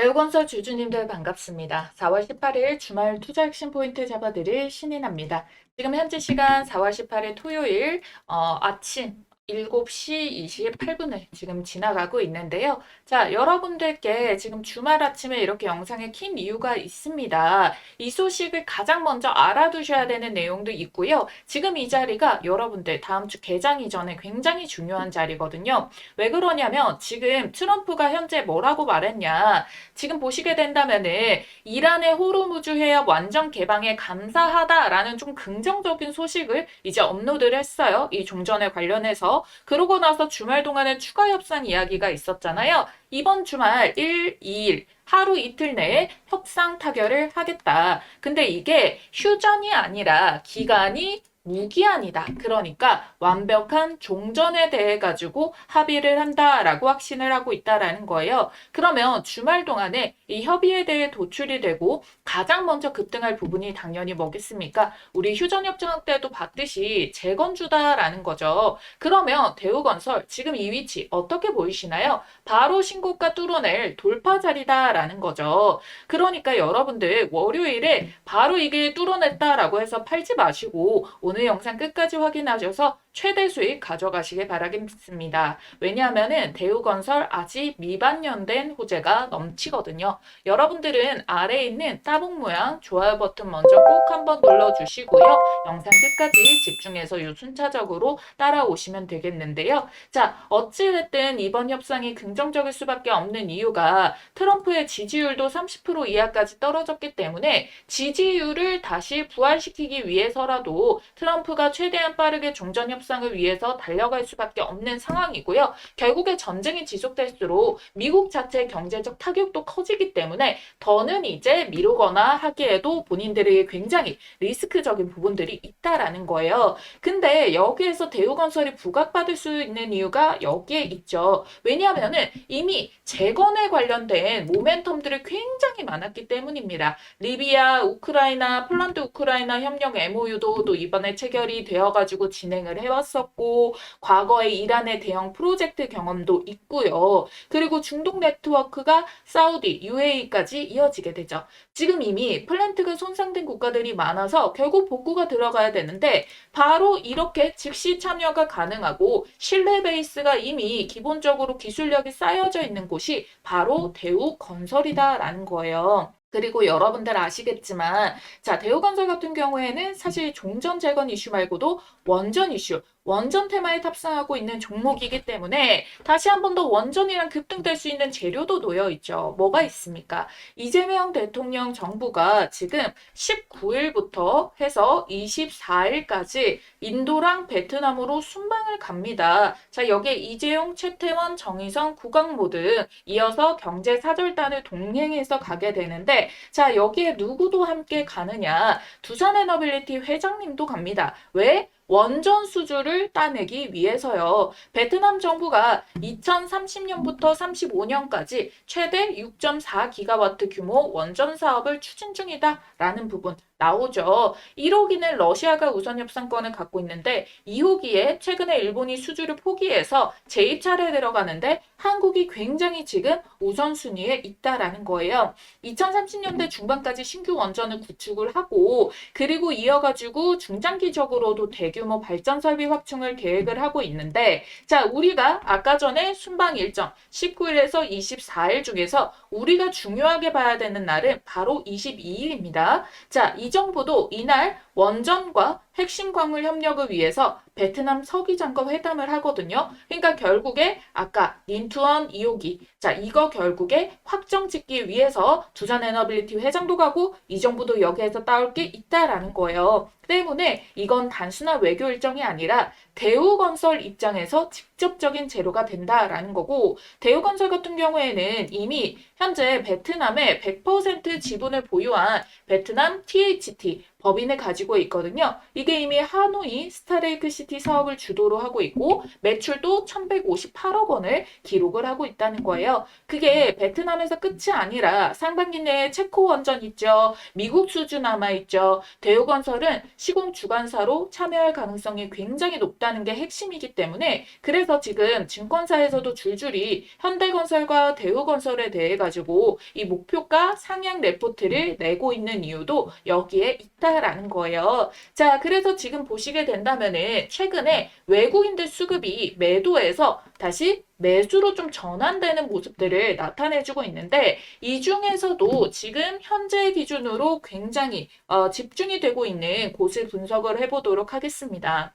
대우건설 주주님들 반갑습니다. 4월 18일 주말 투자 핵심 포인트 잡아드릴 신인합니다. 지금 현재 시간 4월 18일 토요일 아침 7시 28분을 지금 지나가고 있는데요. 자, 여러분들께 지금 주말 아침에 이렇게 영상을 킨 이유가 있습니다. 이 소식을 가장 먼저 알아두셔야 되는 내용도 있고요. 지금 이 자리가 여러분들 다음 주 개장 이전에 굉장히 중요한 자리거든요. 왜 그러냐면 지금 트럼프가 현재 뭐라고 말했냐. 지금 보시게 된다면은 이란의 호르무즈 해협 완전 개방에 감사하다라는 좀 긍정적인 소식을 이제 업로드를 했어요. 이 종전에 관련해서. 그러고 나서 주말 동안에 추가 협상 이야기가 있었잖아요. 이번 주말 1, 2일 하루 이틀 내에 협상 타결을 하겠다. 근데 이게 휴전이 아니라 기간이 무기한이다. 그러니까 완벽한 종전에 대해 가지고 합의를 한다라고 확신을 하고 있다라는 거예요. 그러면 주말 동안에 이 협의에 대해 도출이 되고 가장 먼저 급등할 부분이 당연히 뭐겠습니까? 우리 휴전협정 때도 봤듯이 재건주다라는 거죠. 그러면 대우건설 지금 이 위치 어떻게 보이시나요? 바로 신고가 뚫어낼 돌파 자리다라는 거죠. 그러니까 여러분들 월요일에 바로 이게 뚫어냈다라고 해서 팔지 마시고 오늘 영상 끝까지 확인하셔서 최대 수익 가져가시길 바라겠습니다. 왜냐하면 대우건설 아직 미반영된 호재가 넘치거든요. 여러분들은 아래에 있는 따봉 모양 좋아요 버튼 먼저 꼭 한번 눌러주시고요. 영상 끝까지 집중해서 순차적으로 따라오시면 되겠는데요. 자, 어찌됐든 이번 협상이 긍정적일 수밖에 없는 이유가 트럼프의 지지율도 30% 이하까지 떨어졌기 때문에 지지율을 다시 부활시키기 위해서라도 트럼프가 최대한 빠르게 종전 협상을 위해서 달려갈 수밖에 없는 상황이고요. 결국에 전쟁이 지속될수록 미국 자체의 경제적 타격도 커지기 때문에 더는 이제 미루거나 하기에도 본인들에게 굉장히 리스크적인 부분들이 있다라는 거예요. 근데 여기에서 대우건설이 부각받을 수 있는 이유가 여기에 있죠. 왜냐하면은 이미 재건에 관련된 모멘텀들이 굉장히 많았기 때문입니다. 리비아, 우크라이나, 폴란드 우크라이나 협력 MOU도 또 이번에 체결이 되어가지고 진행을 해왔었고 과거에 이란의 대형 프로젝트 경험도 있고요. 그리고 중동 네트워크가 사우디, UAE까지 이어지게 되죠. 지금 이미 플랜트가 손상된 국가들이 많아서 결국 복구가 들어가야 되는데 바로 이렇게 즉시 참여가 가능하고 신뢰 베이스가 이미 기본적으로 기술력이 쌓여져 있는 곳이 바로 대우건설이다라는 거예요. 그리고 여러분들 아시겠지만 자 대우건설 같은 경우에는 사실 종전 재건 이슈 말고도 원전 이슈 원전 테마에 탑승하고 있는 종목이기 때문에 다시 한 번 더 원전이랑 급등될 수 있는 재료도 놓여 있죠. 뭐가 있습니까? 이재명 대통령 정부가 지금 19일부터 해서 24일까지 인도랑 베트남으로 순방을 갑니다. 자, 여기에 이재용, 최태원, 정의성, 구강모 등 이어서 경제사절단을 동행해서 가게 되는데 자, 여기에 누구도 함께 가느냐? 두산에너빌리티 회장님도 갑니다. 왜? 원전 수주를 따내기 위해서요. 베트남 정부가 2030년부터 35년까지 최대 6.4기가와트 규모 원전 사업을 추진 중이다라는 부분 나오죠. 1호기는 러시아가 우선 협상권을 갖고 있는데 2호기에 최근에 일본이 수주를 포기해서 제2차례 들어가는데 한국이 굉장히 지금 우선순위에 있다라는 거예요. 2030년대 중반까지 신규 원전을 구축을 하고 그리고 이어가지고 중장기적으로도 대규모 발전 설비 확충을 계획을 하고 있는데 자 우리가 아까 전에 순방 일정 19일에서 24일 중에서 우리가 중요하게 봐야 되는 날은 바로 22일입니다. 자, 이 정부도 이날 원전과 핵심 광물 협력을 위해서 베트남 서기장과 회담을 하거든요. 그러니까 결국에 아까 린투언 2호기 자 이거 결국에 확정 짓기 위해서 두산에너빌리티 회장도 가고 이 정부도 여기에서 따올 게 있다라는 거예요. 때문에 이건 단순한 외교 일정이 아니라 대우건설 입장에서 직접적인 재료가 된다라는 거고 대우건설 같은 경우에는 이미 현재 베트남에 100% 지분을 보유한 베트남 THT 법인을 가지고 있거든요. 이게 이미 하노이 스타레이크시티 사업을 주도로 하고 있고 매출도 1158억 원을 기록을 하고 있다는 거예요. 그게 베트남에서 끝이 아니라 상반기 내에 체코 원전 있죠. 미국 수주 남아있죠. 대우건설은 시공 주관사로 참여할 가능성이 굉장히 높다는 게 핵심이기 때문에 그래서 지금 증권사에서도 줄줄이 현대건설과 대우건설에 대해 가지고 이 목표가 상향 레포트를 내고 있는 이유도 여기에 있다라는 거예요. 자, 그래서 지금 보시게 된다면은 최근에 외국인들 수급이 매도에서 다시 매수로 좀 전환되는 모습들을 나타내주고 있는데 이 중에서도 지금 현재 기준으로 굉장히 집중이 되고 있는 곳을 분석을 해보도록 하겠습니다.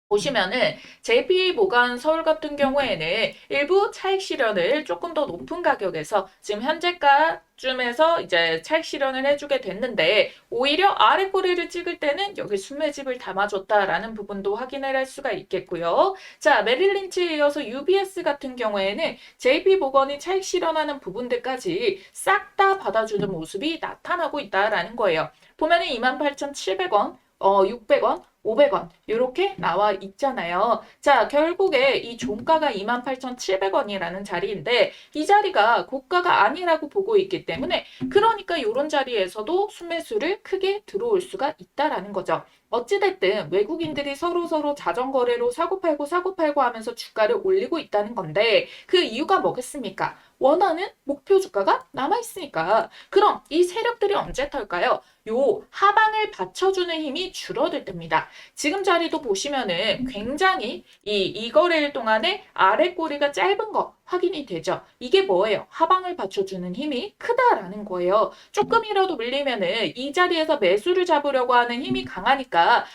보시면은 JP 모간 서울 같은 경우에는 일부 차익 실현을 조금 더 높은 가격에서 지금 현재가쯤에서 이제 차익 실현을 해주게 됐는데 오히려 아래 꼬리를 찍을 때는 여기 순매집을 담아줬다라는 부분도 확인을 할 수가 있겠고요. 자, 메릴린치에 이어서 UBS 같은 경우에는 JP 모건이 차익 실현하는 부분들까지 싹 다 받아주는 모습이 나타나고 있다라는 거예요. 보면은 28,700원, 600원, 500원 이렇게 나와 있잖아요. 자, 결국에 이 종가가 28,700원이라는 자리인데 이 자리가 고가가 아니라고 보고 있기 때문에 그러니까 이런 자리에서도 순매수를 크게 들어올 수가 있다라는 거죠. 어찌됐든 외국인들이 서로 자전거래로 사고팔고 하면서 주가를 올리고 있다는 건데 그 이유가 뭐겠습니까? 원하는 목표 주가가 남아있으니까. 그럼 이 세력들이 언제 털까요? 요 하방을 받쳐주는 힘이 줄어들 때입니다. 지금 자리도 보시면은 굉장히 이 거래일 동안에 아래 꼬리가 짧은 거 확인이 되죠. 이게 뭐예요? 하방을 받쳐주는 힘이 크다라는 거예요. 조금이라도 밀리면은 이 자리에서 매수를 잡으려고 하는 힘이 강하니까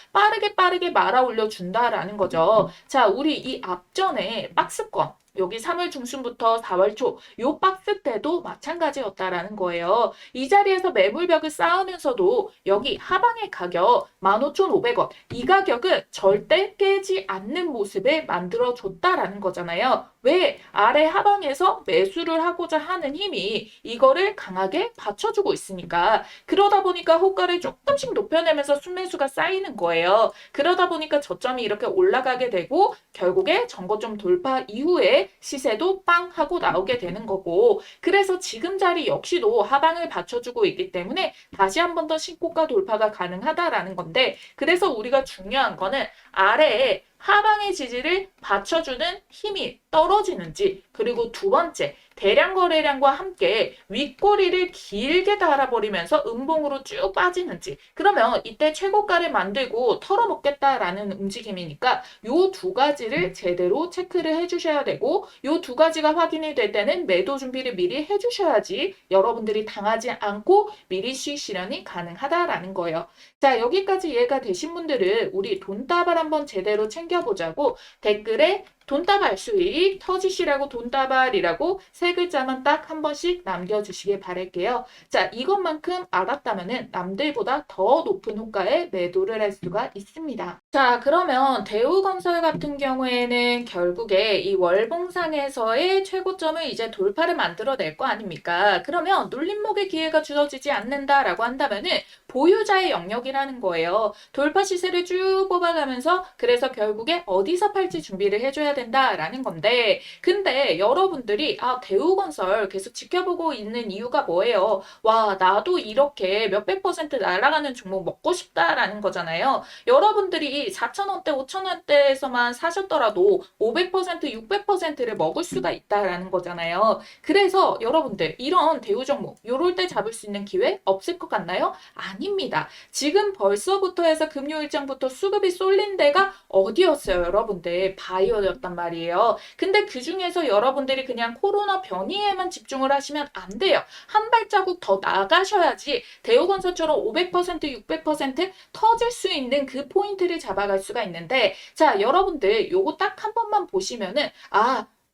빠르게 말아 올려준다라는 거죠. 자, 우리 이 앞전에 박스권 여기 3월 중순부터 4월 초 요 박스 때도 마찬가지였다라는 거예요. 이 자리에서 매물벽을 쌓으면서도 여기 하방의 가격 15,500원 이 가격은 절대 깨지 않는 모습을 만들어줬다라는 거잖아요. 왜? 아래 하방에서 매수를 하고자 하는 힘이 이거를 강하게 받쳐주고 있으니까 그러다 보니까 호가를 조금씩 높여내면서 순매수가 쌓이는 거예요. 그러다 보니까 저점이 이렇게 올라가게 되고 결국에 전고점 돌파 이후에 시세도 빵 하고 나오게 되는 거고 그래서 지금 자리 역시도 하방을 받쳐주고 있기 때문에 다시 한 번 더 신고가 돌파가 가능하다라는 건데 그래서 우리가 중요한 거는 아래에 하방의 지지를 받쳐주는 힘이 떨어지는지 그리고 두 번째 대량 거래량과 함께 윗꼬리를 길게 달아버리면서 음봉으로 쭉 빠지는지 그러면 이때 최고가를 만들고 털어먹겠다라는 움직임이니까 요 두 가지를 제대로 체크를 해주셔야 되고 요 두 가지가 확인이 될 때는 매도 준비를 미리 해주셔야지 여러분들이 당하지 않고 미리 수익 실현이 가능하다라는 거예요. 자, 여기까지 이해가 되신 분들은 우리 돈다발 한번 제대로 챙겨보자고 댓글에 돈다발 수익 터지시라고 돈다발이라고 세 글자만 딱 한 번씩 남겨주시길 바랄게요. 자, 이것만큼 알았다면은 남들보다 더 높은 호가에 매도를 할 수가 있습니다. 자, 그러면 대우건설 같은 경우에는 결국에 이 월봉상에서의 최고점을 이제 돌파를 만들어낼 거 아닙니까? 그러면 눌림목의 기회가 주어지지 않는다라고 한다면은 보유자의 영역이라는 거예요. 돌파 시세를 쭉 뽑아가면서 그래서 결국에 어디서 팔지 준비를 해줘야 된다라는 건데 근데 여러분들이 대우건설 계속 지켜보고 있는 이유가 뭐예요? 와, 나도 이렇게 몇백 퍼센트 날아가는 종목 먹고 싶다라는 거잖아요. 여러분들이 4,000원대, 5,000원대에서만 사셨더라도 500%, 600%를 먹을 수가 있다라는 거잖아요. 그래서 여러분들 이런 대우 종목 요럴 때 잡을 수 있는 기회 없을 것 같나요? 아닙니다. 지금 벌써부터 해서 금요 일정부터 수급이 쏠린 데가 어디였어요, 여러분들? 바이오였단 말이에요. 근데 그 중에서 여러분들이 그냥 코로나 변이에만 집중을 하시면 안 돼요. 한 발자국 더 나가셔야지 대우건설처럼 500%, 600% 터질 수 있는 그 포인트를 잡아갈 수가 있는데 자, 여러분들 요거 딱 한 번만 보시면은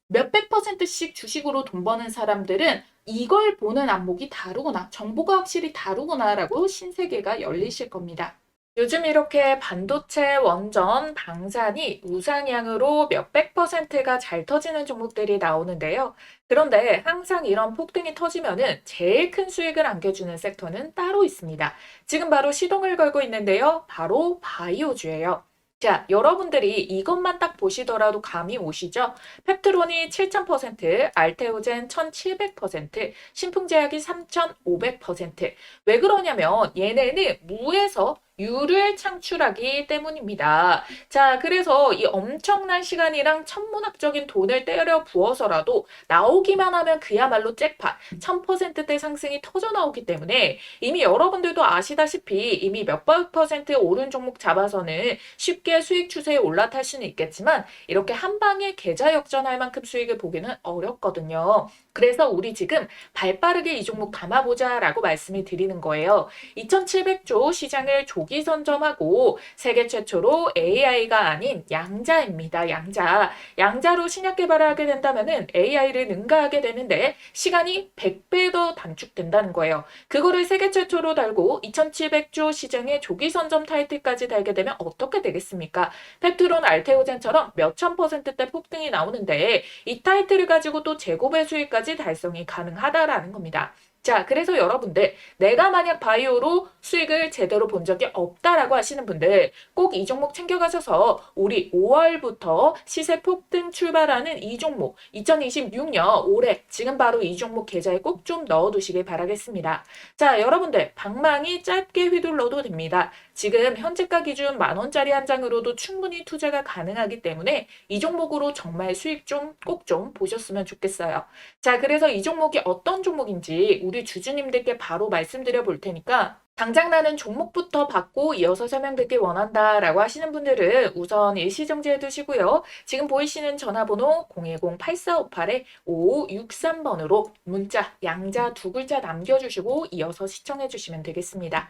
몇백 %씩 주식으로 돈 버는 사람들은 이걸 보는 안목이 다르구나. 정보가 확실히 다르구나라고 신세계가 열리실 겁니다. 요즘 이렇게 반도체, 원전, 방산이 우상향으로 몇백 퍼센트가 잘 터지는 종목들이 나오는데요. 그런데 항상 이런 폭등이 터지면은 제일 큰 수익을 안겨주는 섹터는 따로 있습니다. 지금 바로 시동을 걸고 있는데요. 바로 바이오주예요. 자, 여러분들이 이것만 딱 보시더라도 감이 오시죠? 펩트론이 7000%, 알테오젠 1700%, 신풍제약이 3500%. 왜 그러냐면 얘네는 무에서 유를 창출하기 때문입니다. 자, 그래서 이 엄청난 시간이랑 천문학적인 돈을 때려 부어서라도 나오기만 하면 그야말로 잭팟, 1000%대 상승이 터져 나오기 때문에 이미 여러분들도 아시다시피 이미 몇백 퍼센트 오른 종목 잡아서는 쉽게 수익 추세에 올라탈 수는 있겠지만 이렇게 한 방에 계좌 역전할 만큼 수익을 보기는 어렵거든요. 그래서 우리 지금 발빠르게 이 종목 담아보자라고 말씀을 드리는 거예요. 2700조 시장을 조기 선점하고 세계 최초로 AI가 아닌 양자입니다. 양자. 양자로 신약 개발을 하게 된다면은 AI를 능가하게 되는데 시간이 100배 더 단축된다는 거예요. 그거를 세계 최초로 달고 2700조 시장의 조기 선점 타이틀까지 달게 되면 어떻게 되겠습니까? 펩트론 알테오젠처럼 몇천 퍼센트대 폭등이 나오는데 이 타이틀을 가지고 또 제곱의 수익까지 달성이 가능하다라는 겁니다. 자, 그래서 여러분들 내가 만약 바이오로 수익을 제대로 본 적이 없다라고 하시는 분들 꼭 이 종목 챙겨가셔서 우리 5월부터 시세 폭등 출발하는 이 종목 2026년 올해 지금 바로 이 종목 계좌에 꼭 좀 넣어두시길 바라겠습니다. 자, 여러분들 방망이 짧게 휘둘러도 됩니다. 지금 현재가 기준 10,000원짜리 한 장으로도 충분히 투자가 가능하기 때문에 이 종목으로 정말 수익 좀 꼭 좀 보셨으면 좋겠어요. 자, 그래서 이 종목이 어떤 종목인지 우리 주주님들께 바로 말씀드려 볼 테니까 당장 나는 종목부터 받고 이어서 설명드리길 원한다라고 하시는 분들은 우선 일시정지해 두시고요. 지금 보이시는 전화번호 010-8458-5563번으로 문자 양자 두 글자 남겨주시고 이어서 시청해 주시면 되겠습니다.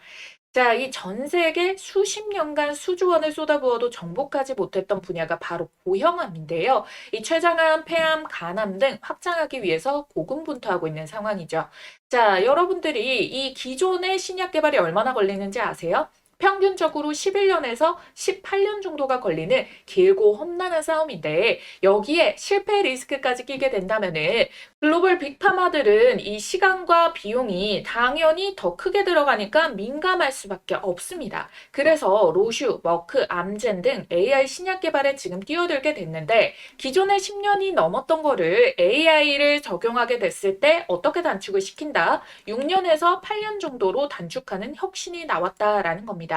자, 이 전 세계 수십 년간 수조 원을 쏟아부어도 정복하지 못했던 분야가 바로 고형암인데요. 이 췌장암, 폐암, 간암 등 확장하기 위해서 고군분투하고 있는 상황이죠. 자, 여러분들이 이 기존의 신약 개발이 얼마나 걸리는지 아세요? 평균적으로 11년에서 18년 정도가 걸리는 길고 험난한 싸움인데 여기에 실패 리스크까지 끼게 된다면은 글로벌 빅파마들은 이 시간과 비용이 당연히 더 크게 들어가니까 민감할 수밖에 없습니다. 그래서 로슈, 머크, 암젠 등 AI 신약 개발에 지금 뛰어들게 됐는데 기존의 10년이 넘었던 거를 AI를 적용하게 됐을 때 어떻게 단축을 시킨다? 6년에서 8년 정도로 단축하는 혁신이 나왔다라는 겁니다.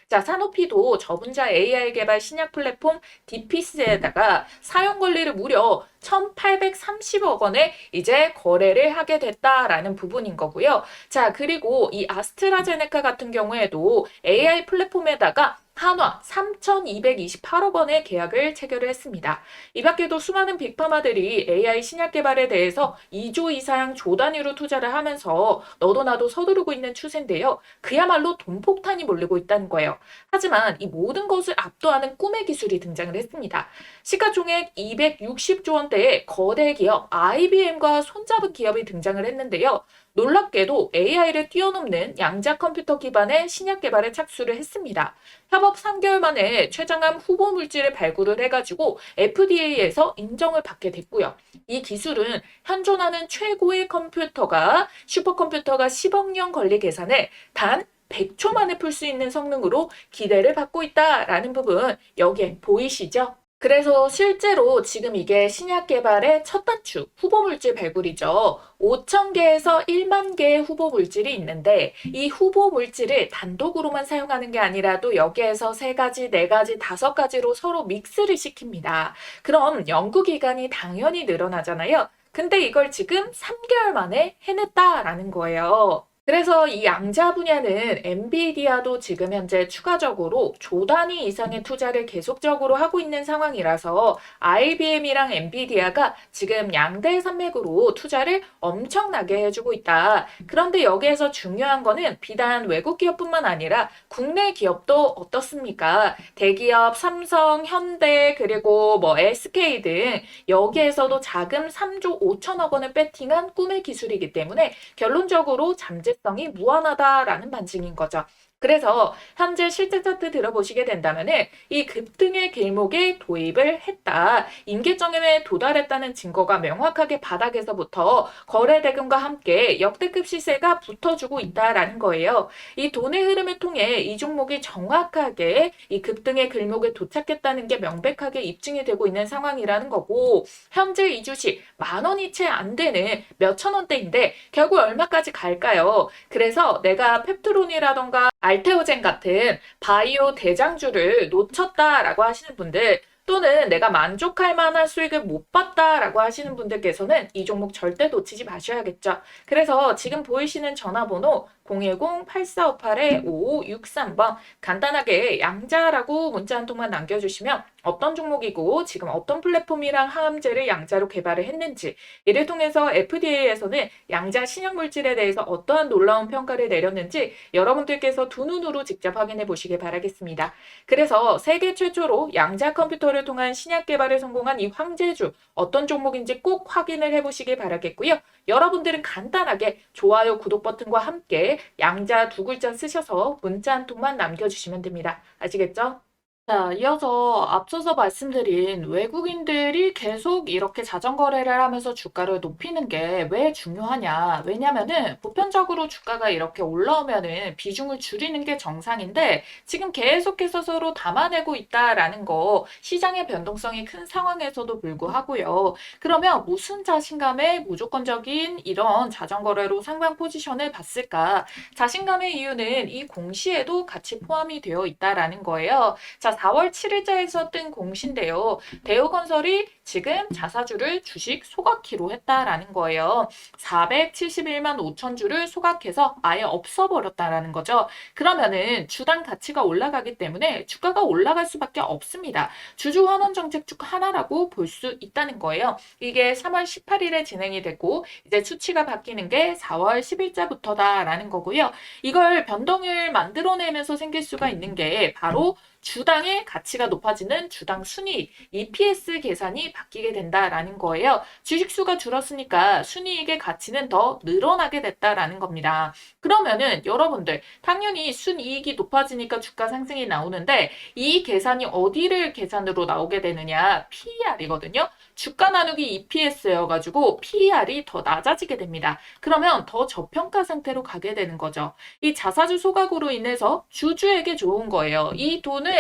자, 사노피도 저분자 AI 개발 신약 플랫폼 디피스에다가 사용 권리를 무려 1,830억 원에 이제 거래를 하게 됐다라는 부분인 거고요. 자, 그리고 이 아스트라제네카 같은 경우에도 AI 플랫폼에다가 한화 3,228억 원의 계약을 체결을 했습니다. 이 밖에도 수많은 빅파마들이 AI 신약 개발에 대해서 2조 이상 조 단위로 투자를 하면서 너도 나도 서두르고 있는 추세인데요. 그야말로 돈폭탄이 몰리고 있다는 거예요. 하지만 이 모든 것을 압도하는 꿈의 기술이 등장을 했습니다. 시가총액 260조 원대의 거대 기업 IBM과 손잡은 기업이 등장을 했는데요. 놀랍게도 AI를 뛰어넘는 양자 컴퓨터 기반의 신약 개발에 착수를 했습니다. 협업 3개월 만에 췌장암 후보 물질을 발굴을 해가지고 FDA에서 인정을 받게 됐고요. 이 기술은 현존하는 최고의 컴퓨터가 슈퍼컴퓨터가 10억 년 권리 계산을 단 100초 만에 풀 수 있는 성능으로 기대를 받고 있다라는 부분 여기에 보이시죠? 그래서 실제로 지금 이게 신약 개발의 첫 단추, 후보 물질 발굴이죠. 5,000개에서 1만 개의 후보 물질이 있는데 이 후보 물질을 단독으로만 사용하는 게 아니라 또 여기에서 3가지, 4가지, 5가지로 서로 믹스를 시킵니다. 그럼 연구 기간이 당연히 늘어나잖아요. 근데 이걸 지금 3개월 만에 해냈다라는 거예요. 그래서 이 양자 분야는 엔비디아도 지금 현재 추가적으로 조 단위 이상의 투자를 계속적으로 하고 있는 상황이라서 IBM이랑 엔비디아가 지금 양대 산맥으로 투자를 엄청나게 해주고 있다. 그런데 여기에서 중요한 거는 비단 외국 기업뿐만 아니라 국내 기업도 어떻습니까? 대기업 삼성, 현대 그리고 뭐 SK 등 여기에서도 자금 3조 5천억 원을 배팅한 꿈의 기술이기 때문에 결론적으로 잠재성이 무한하다라는 반증인 거죠. 그래서 현재 실제 차트 들어보시게 된다면은 이 급등의 길목에 도입을 했다. 임계점에 도달했다는 증거가 명확하게 바닥에서부터 거래 대금과 함께 역대급 시세가 붙어주고 있다라는 거예요. 이 돈의 흐름을 통해 이 종목이 정확하게 이 급등의 길목에 도착했다는 게 명백하게 입증이 되고 있는 상황이라는 거고, 현재 이 주식 10,000원이 채 안 되는 몇천 원대인데 결국 얼마까지 갈까요? 그래서 내가 펩트론이라던가 알테오젠 같은 바이오 대장주를 놓쳤다라고 하시는 분들, 또는 내가 만족할 만한 수익을 못 봤다라고 하시는 분들께서는 이 종목 절대 놓치지 마셔야겠죠. 그래서 지금 보이시는 전화번호 010-8458-5563번 간단하게 양자라고 문자 한 통만 남겨주시면 어떤 종목이고 지금 어떤 플랫폼이랑 항암제를 양자로 개발을 했는지, 이를 통해서 FDA에서는 양자 신약 물질에 대해서 어떠한 놀라운 평가를 내렸는지 여러분들께서 두 눈으로 직접 확인해 보시길 바라겠습니다. 그래서 세계 최초로 양자 컴퓨터를 통한 신약 개발에 성공한 이 황제주, 어떤 종목인지 꼭 확인을 해보시길 바라겠고요. 여러분들은 간단하게 좋아요, 구독 버튼과 함께 양자 두 글자 쓰셔서 문자 한 통만 남겨주시면 됩니다. 아시겠죠? 자, 이어서 앞서서 말씀드린 외국인들이 계속 이렇게 자전거래를 하면서 주가를 높이는 게 왜 중요하냐? 왜냐면은 보편적으로 주가가 이렇게 올라오면은 비중을 줄이는 게 정상인데 지금 계속해서 서로 담아내고 있다라는 거, 시장의 변동성이 큰 상황에서도 불구하고요. 그러면 무슨 자신감에 무조건적인 이런 자전거래로 상방 포지션을 봤을까? 자신감의 이유는 이 공시에도 같이 포함이 되어 있다라는 거예요. 자, 4월 7일자에서 뜬 공시인데요. 대우건설이 지금 자사주를 주식 소각키로 했다라는 거예요. 471만 5천 주를 소각해서 아예 없어버렸다라는 거죠. 그러면은 주당 가치가 올라가기 때문에 주가가 올라갈 수밖에 없습니다. 주주 환원 정책 중 하나라고 볼 수 있다는 거예요. 이게 3월 18일에 진행이 됐고 이제 수치가 바뀌는 게 4월 10일자부터다라는 거고요. 이걸 변동을 만들어내면서 생길 수가 있는 게 바로 주당의 가치가 높아지는 주당 순이익, EPS 계산이 바뀌게 된다라는 거예요. 주식수가 줄었으니까 순이익의 가치는 더 늘어나게 됐다라는 겁니다. 그러면은 여러분들 당연히 순이익이 높아지니까 주가 상승이 나오는데 이 계산이 어디를 계산으로 나오게 되느냐? PER이거든요. 주가 나누기 EPS여가지고 PER이 더 낮아지게 됩니다. 그러면 더 저평가 상태로 가게 되는 거죠. 이 자사주 소각으로 인해서 주주에게 좋은 거예요. 이 돈을,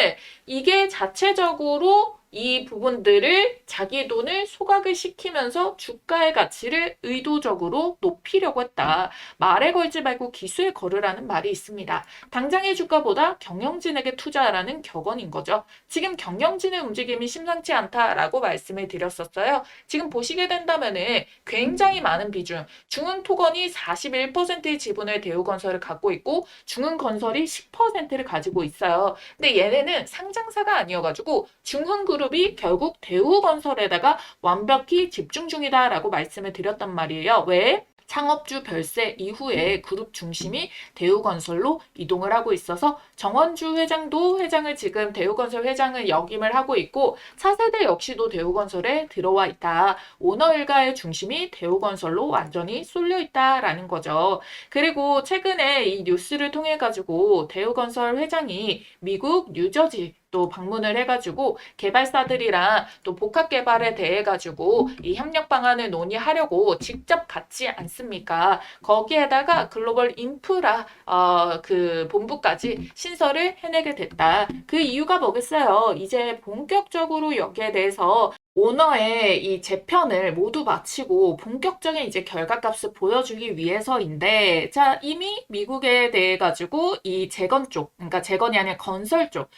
이게 자체적으로 이 부분들을 자기 돈을 소각을 시키면서 주가의 가치를 의도적으로 높이려고 했다. 말에 걸지 말고 기수에 걸으라는 말이 있습니다. 당장의 주가보다 경영진에게 투자하라는 격언인 거죠. 지금 경영진의 움직임이 심상치 않다라고 말씀을 드렸었어요. 지금 보시게 된다면은 굉장히 많은 비중, 중흥토건이 41%의 지분을 대우건설을 갖고 있고 중흥건설이 10%를 가지고 있어요. 근데 얘네는 상장사가 아니어가지고 중흥그룹이 결국 대우건설에다가 완벽히 집중 중이다라고 말씀을 드렸단 말이에요. 왜? 창업주 별세 이후에 그룹 중심이 대우건설로 이동을 하고 있어서 정원주 회장도 회장을 지금 대우건설 회장을 역임을 하고 있고 차세대 역시도 대우건설에 들어와 있다. 오너 일가의 중심이 대우건설로 완전히 쏠려 있다라는 거죠. 그리고 최근에 이 뉴스를 통해 가지고 대우건설 회장이 미국 뉴저지 또 방문을 해가지고 개발사들이랑 또 복합 개발에 대해 가지고 이 협력 방안을 논의하려고 직접 갔지 않습니까? 거기에다가 글로벌 인프라 그 본부까지 신설을 해내게 됐다. 그 이유가 뭐겠어요? 이제 본격적으로 여기에 대해서 오너의 이 재편을 모두 마치고 본격적인 이제 결과값을 보여주기 위해서인데, 자, 이미 미국에 대해 가지고 이 재건 쪽, 그러니까 재건이 아니라 건설 쪽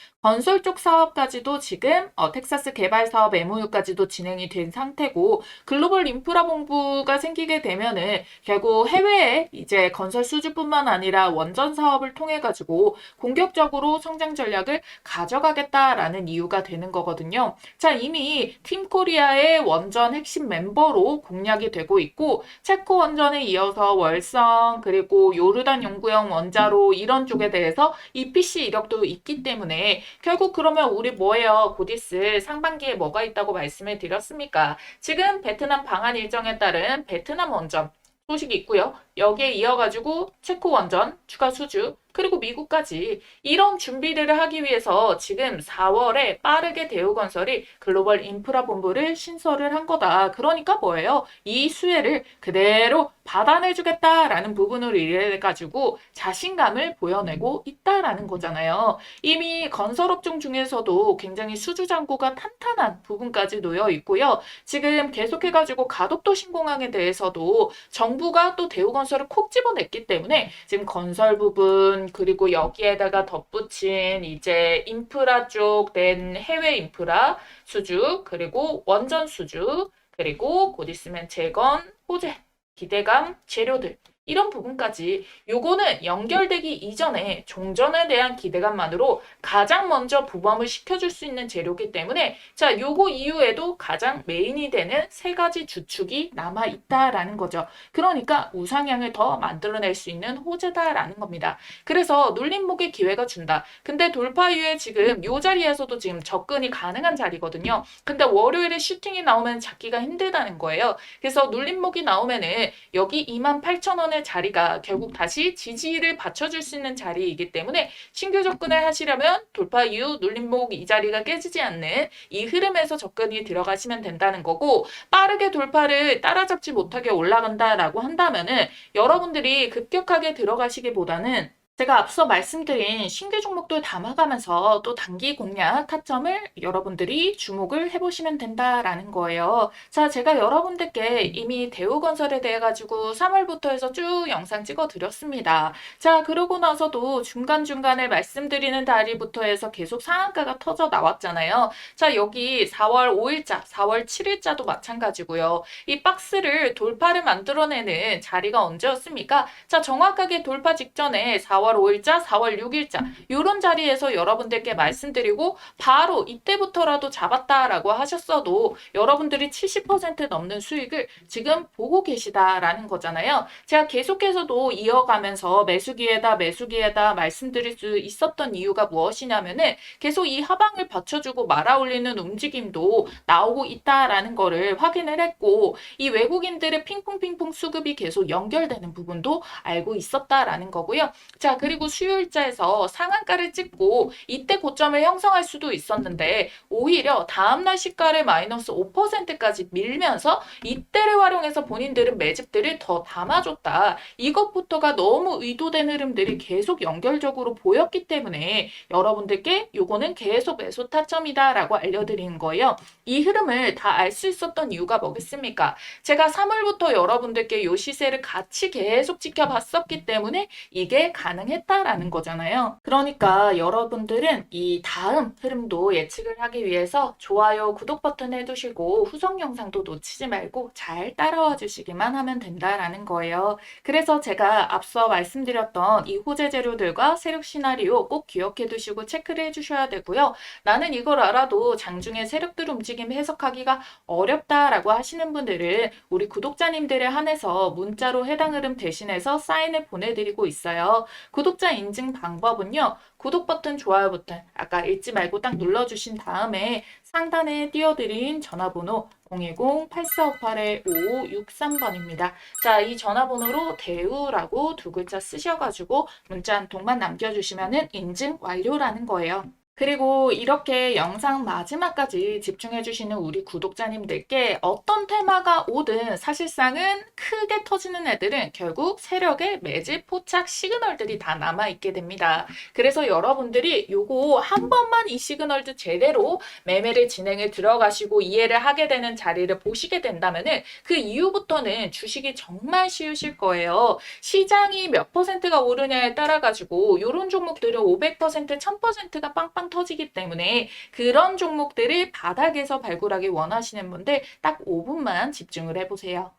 사업까지도 지금 텍사스 개발 사업 MOU까지도 진행이 된 상태고, 글로벌 인프라 본부가 생기게 되면은 결국 해외에 이제 건설 수주뿐만 아니라 원전 사업을 통해 가지고 공격적으로 성장 전략을 가져가겠다라는 이유가 되는 거거든요. 자, 이미 팀 코리아의 원전 핵심 멤버로 공략이 되고 있고, 체코 원전에 이어서 월성, 그리고 요르단 연구용 원자로 이런 쪽에 대해서 EPC 이력도 있기 때문에 결국 그러면 우리 뭐예요? 곧 있을 상반기에 뭐가 있다고 말씀을 드렸습니까? 지금 베트남 방한 일정에 따른 베트남 원전 소식이 있고요. 여기에 이어가지고 체코 원전 추가 수주 그리고 미국까지 이런 준비를 하기 위해서 지금 4월에 빠르게 대우건설이 글로벌 인프라 본부를 신설을 한 거다. 그러니까 뭐예요? 이 수혜를 그대로 받아내주겠다라는 부분으로 이래가지고 자신감을 보여내고 있다라는 거잖아요. 이미 건설업종 중에서도 굉장히 수주잔고가 탄탄한 부분까지 놓여 있고요. 지금 계속해가지고 가덕도 신공항에 대해서도 정부가 또 대우건설을 콕 집어냈기 때문에 지금 건설 부분 그리고 여기에다가 덧붙인 이제 인프라 쪽 낸 해외 인프라 수주 그리고 원전 수주 그리고 곧 있으면 재건 호재 기대감 재료들 이런 부분까지 요거는 연결되기 이전에 종전에 대한 기대감만으로 가장 먼저 부범을 시켜줄 수 있는 재료이기 때문에 자 요거 이후에도 가장 메인이 되는 세 가지 주축이 남아 있다라는 거죠. 그러니까 우상향을 더 만들어낼 수 있는 호재다라는 겁니다. 그래서 눌림목의 기회가 준다. 근데 돌파 이후에 지금 요 자리에서도 지금 접근이 가능한 자리거든요. 근데 월요일에 슈팅이 나오면 잡기가 힘들다는 거예요. 그래서 눌림목이 나오면은 여기 28,000원의 자리가 결국 다시 지지를 받쳐줄 수 있는 자리이기 때문에 신규 접근을 하시려면 돌파 이후 눌림목 이 자리가 깨지지 않는 이 흐름에서 접근이 들어가시면 된다는 거고 빠르게 돌파를 따라잡지 못하게 올라간다라고 한다면은 여러분들이 급격하게 들어가시기보다는 제가 앞서 말씀드린 신규 종목들 담아가면서 또 단기 공략 타점을 여러분들이 주목을 해보시면 된다라는 거예요. 자, 제가 여러분들께 이미 대우건설에 대해 가지고 3월부터 해서 쭉 영상 찍어 드렸습니다. 자, 그러고 나서도 중간중간에 말씀드리는 다리부터 해서 계속 상한가가 터져 나왔잖아요. 자, 여기 4월 5일자, 4월 7일자도 마찬가지고요. 이 박스를 돌파를 만들어내는 자리가 언제였습니까? 자, 정확하게 돌파 직전에 4월 5일자, 4월 6일자 이런 자리에서 여러분들께 말씀드리고 바로 이때부터라도 잡았다라고 하셨어도 여러분들이 70% 넘는 수익을 지금 보고 계시다라는 거잖아요. 제가 계속해서도 이어가면서 매수기에다 말씀드릴 수 있었던 이유가 무엇이냐면은 계속 이 하방을 받쳐주고 말아올리는 움직임도 나오고 있다라는 거를 확인을 했고 이 외국인들의 핑퐁핑퐁 수급이 계속 연결되는 부분도 알고 있었다라는 거고요. 자, 그리고 수요일자에서 상한가를 찍고 이때 고점을 형성할 수도 있었는데 오히려 다음날 시가를 마이너스 5%까지 밀면서 이때를 활용해서 본인들은 매집들을 더 담아줬다. 이것부터가 너무 의도된 흐름들이 계속 연결적으로 보였기 때문에 여러분들께 요거는 계속 매수 타점이다라고 알려드리는 거예요. 이 흐름을 다 알 수 있었던 이유가 뭐겠습니까? 제가 3월부터 여러분들께 요 시세를 같이 계속 지켜봤었기 때문에 이게 가능했다라는 거잖아요. 그러니까 여러분들은 이 다음 흐름도 예측을 하기 위해서 좋아요, 구독 버튼 해두시고 후속 영상도 놓치지 말고 잘 따라와 주시기만 하면 된다라는 거예요. 그래서 제가 앞서 말씀드렸던 이 호재 재료들과 세력 시나리오 꼭 기억해 두시고 체크를 해주셔야 되고요. 나는 이걸 알아도 장중에 세력들 움직임 해석하기가 어렵다라고 하시는 분들은 우리 구독자님들에 한해서 문자로 해당 흐름 대신해서 사인을 보내드리고 있어요. 구독자 인증 방법은요. 구독 버튼, 좋아요 버튼 아까 잊지 말고 딱 눌러주신 다음에 상단에 띄워드린 전화번호 010-8458-5563번입니다. 자, 이 전화번호로 대우라고 두 글자 쓰셔가지고 문자 한 통만 남겨주시면 인증 완료라는 거예요. 그리고 이렇게 영상 마지막까지 집중해주시는 우리 구독자님들께 어떤 테마가 오든 사실상은 크게 터지는 애들은 결국 세력의 매집 포착 시그널들이 다 남아있게 됩니다. 그래서 여러분들이 요거 한 번만 이 시그널들 제대로 매매를 진행을 들어가시고 이해를 하게 되는 자리를 보시게 된다면은 그 이후부터는 주식이 정말 쉬우실 거예요. 시장이 몇 퍼센트가 오르냐에 따라 가지고 요런 종목들은 500%, 1000%가 빵빵 터지기 때문에 그런 종목들을 바닥에서 발굴하기 원하시는 분들 딱 5분만 집중을 해보세요.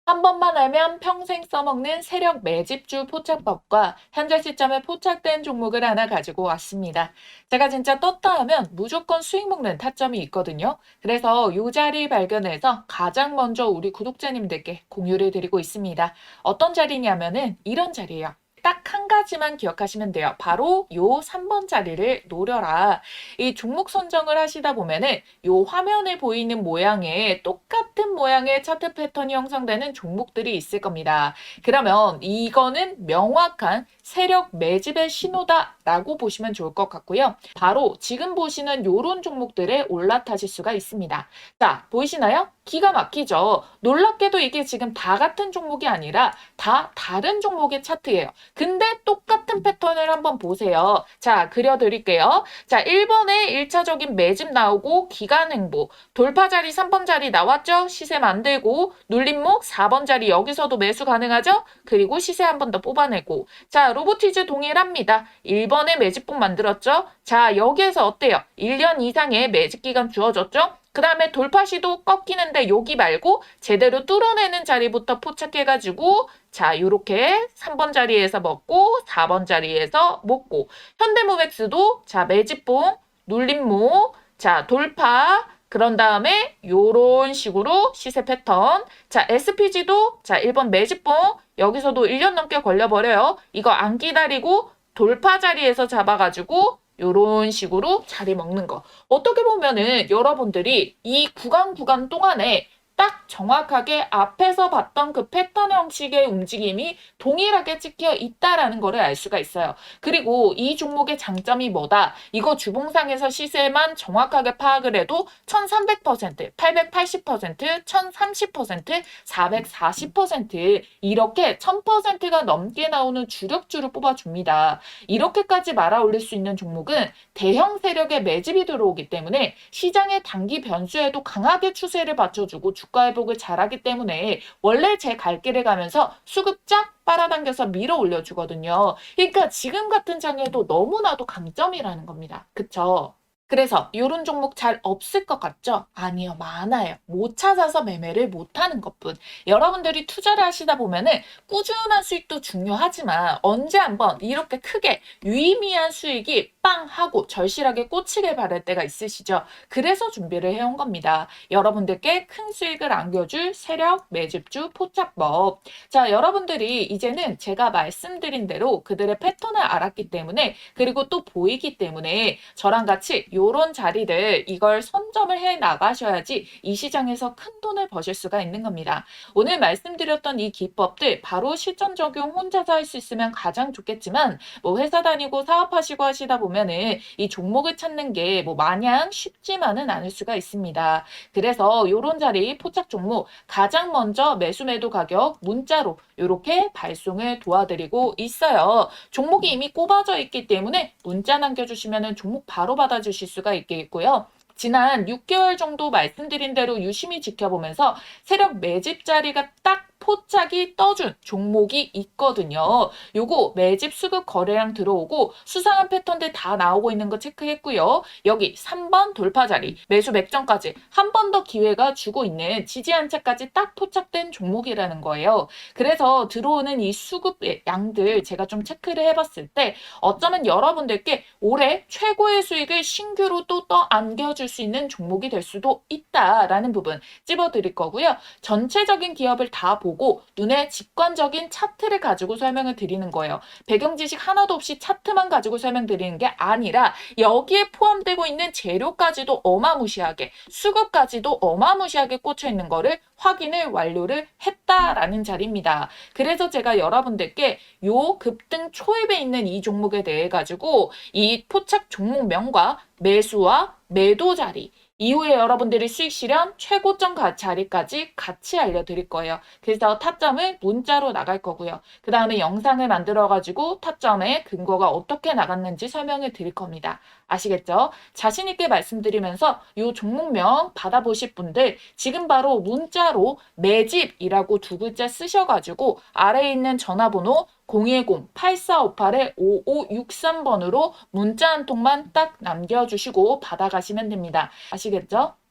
한 번만 알면 평생 써먹는 세력 매집주 포착법과 현재 시점에 포착된 종목을 하나 가지고 왔습니다. 제가 진짜 떴다 하면 무조건 수익 먹는 타점이 있거든요. 그래서 이 자리 발견해서 가장 먼저 우리 구독자님들께 공유를 드리고 있습니다. 어떤 자리냐면은 이런 자리예요. 딱 한 가지만 기억하시면 돼요. 바로 요 3번 자리를 노려라. 이 종목 선정을 하시다 보면은 요 화면에 보이는 모양에 똑같은 모양의 차트 패턴이 형성되는 종목들이 있을 겁니다. 그러면 이거는 명확한 세력 매집의 신호다라고 보시면 좋을 것 같고요. 바로 지금 보시는 요런 종목들에 올라타실 수가 있습니다. 자, 보이시나요? 기가 막히죠. 놀랍게도 이게 지금 다 같은 종목이 아니라 다 다른 종목의 차트예요. 근데 똑같은 패턴을 한번 보세요. 자, 그려드릴게요. 자, 1번에 1차적인 매집 나오고 기간 행보, 돌파 자리 3번 자리 나왔죠? 시세 만들고 눌림목 4번 자리 여기서도 매수 가능하죠? 그리고 시세 한 번 더 뽑아내고 자, 로보티즈 동일합니다. 1번에 매집봉 만들었죠? 자, 여기에서 어때요? 1년 이상의 매집 기간 주어졌죠? 그 다음에 돌파 시도 꺾이는데 여기 말고 제대로 뚫어내는 자리부터 포착해가지고 자, 요렇게 3번 자리에서 먹고 4번 자리에서 먹고 현대모맥스도 자, 매집봉, 눌림목, 자, 돌파 그런 다음에 요런 식으로 시세 패턴 자, SPG도 자, 1번 매집봉 여기서도 1년 넘게 걸려버려요. 이거 안 기다리고 돌파 자리에서 잡아가지고 요런 식으로 자리 먹는 거. 어떻게 보면은 여러분들이 이 구간 동안에 딱 정확하게 앞에서 봤던 그 패턴 형식의 움직임이 동일하게 찍혀 있다라는 거를 알 수가 있어요. 그리고 이 종목의 장점이 뭐다? 이거 주봉상에서 시세만 정확하게 파악을 해도 1300%, 880%, 1030%, 440% 이렇게 1000%가 넘게 나오는 주력주를 뽑아줍니다. 이렇게까지 말아 올릴 수 있는 종목은 대형 세력의 매집이 들어오기 때문에 시장의 단기 변수에도 강하게 추세를 받쳐주고 주가 회복을 잘하기 때문에 원래 제 갈 길을 가면서 수급 쫙 빨아당겨서 밀어 올려주거든요. 그러니까 지금 같은 장에도 너무나도 강점이라는 겁니다. 그쵸? 그래서 이런 종목 잘 없을 것 같죠? 아니요, 많아요. 못 찾아서 매매를 못하는 것뿐. 여러분들이 투자를 하시다 보면은 꾸준한 수익도 중요하지만 언제 한번 이렇게 크게 유의미한 수익이 빵 하고 절실하게 꽂히길 바랄 때가 있으시죠? 그래서 준비를 해온 겁니다. 여러분들께 큰 수익을 안겨줄 세력, 매집주, 포착법. 자, 여러분들이 이제는 제가 말씀드린 대로 그들의 패턴을 알았기 때문에 그리고 또 보이기 때문에 저랑 같이 요런 자리들 이걸 선점을 해 나가셔야지 이 시장에서 큰 돈을 버실 수가 있는 겁니다. 오늘 말씀드렸던 이 기법들 바로 실전 적용 혼자서 할 수 있으면 가장 좋겠지만 뭐 회사 다니고 사업하시고 하시다 보면은 이 종목을 찾는 게 뭐 마냥 쉽지만은 않을 수가 있습니다. 그래서 요런 자리 포착 종목 가장 먼저 매수 매도 가격 문자로 이렇게 발송을 도와드리고 있어요. 종목이 이미 꼽아져 있기 때문에 문자 남겨주시면 종목 바로 받아주실 수가 있겠고요. 지난 6개월 정도 말씀드린 대로 유심히 지켜보면서 세력 매집 자리가 딱 포착이 떠준 종목이 있거든요. 요거 매집 수급 거래량 들어오고 수상한 패턴들 다 나오고 있는 거 체크했고요. 여기 3번 돌파 자리 매수 맥점까지 한 번 더 기회가 주고 있는 지지 안착까지 딱 포착된 종목이라는 거예요. 그래서 들어오는 이 수급의 양들 제가 좀 체크를 해봤을 때 어쩌면 여러분들께 올해 최고의 수익을 신규로 또 안겨줄 수 있는 종목이 될 수도 있다라는 부분 찝어드릴 거고요. 전체적인 기업을 다 보고 눈에 직관적인 차트를 가지고 설명을 드리는 거예요. 배경 지식 하나도 없이 차트만 가지고 설명드리는 게 아니라 여기에 포함되고 있는 재료까지도 어마무시하게 수급까지도 어마무시하게 꽂혀 있는 거를 확인을 완료를 했다라는 자리입니다. 그래서 제가 여러분들께 요 급등 초입에 있는 이 종목에 대해 가지고 이 포착 종목명과 매수와 매도 자리 이후에 여러분들이 수익 실현 최고점 자리까지 같이 알려드릴 거예요. 그래서 타점을 문자로 나갈 거고요. 그 다음에 영상을 만들어가지고 타점의 근거가 어떻게 나갔는지 설명을 드릴 겁니다. 아시겠죠? 자신 있게 말씀드리면서 이 종목명 받아보실 분들 지금 바로 문자로 매집이라고 두 글자 쓰셔가지고 아래에 있는 전화번호 010-8458-5563번으로 문자 한 통만 딱 남겨주시고 받아가시면 됩니다. 아시겠죠?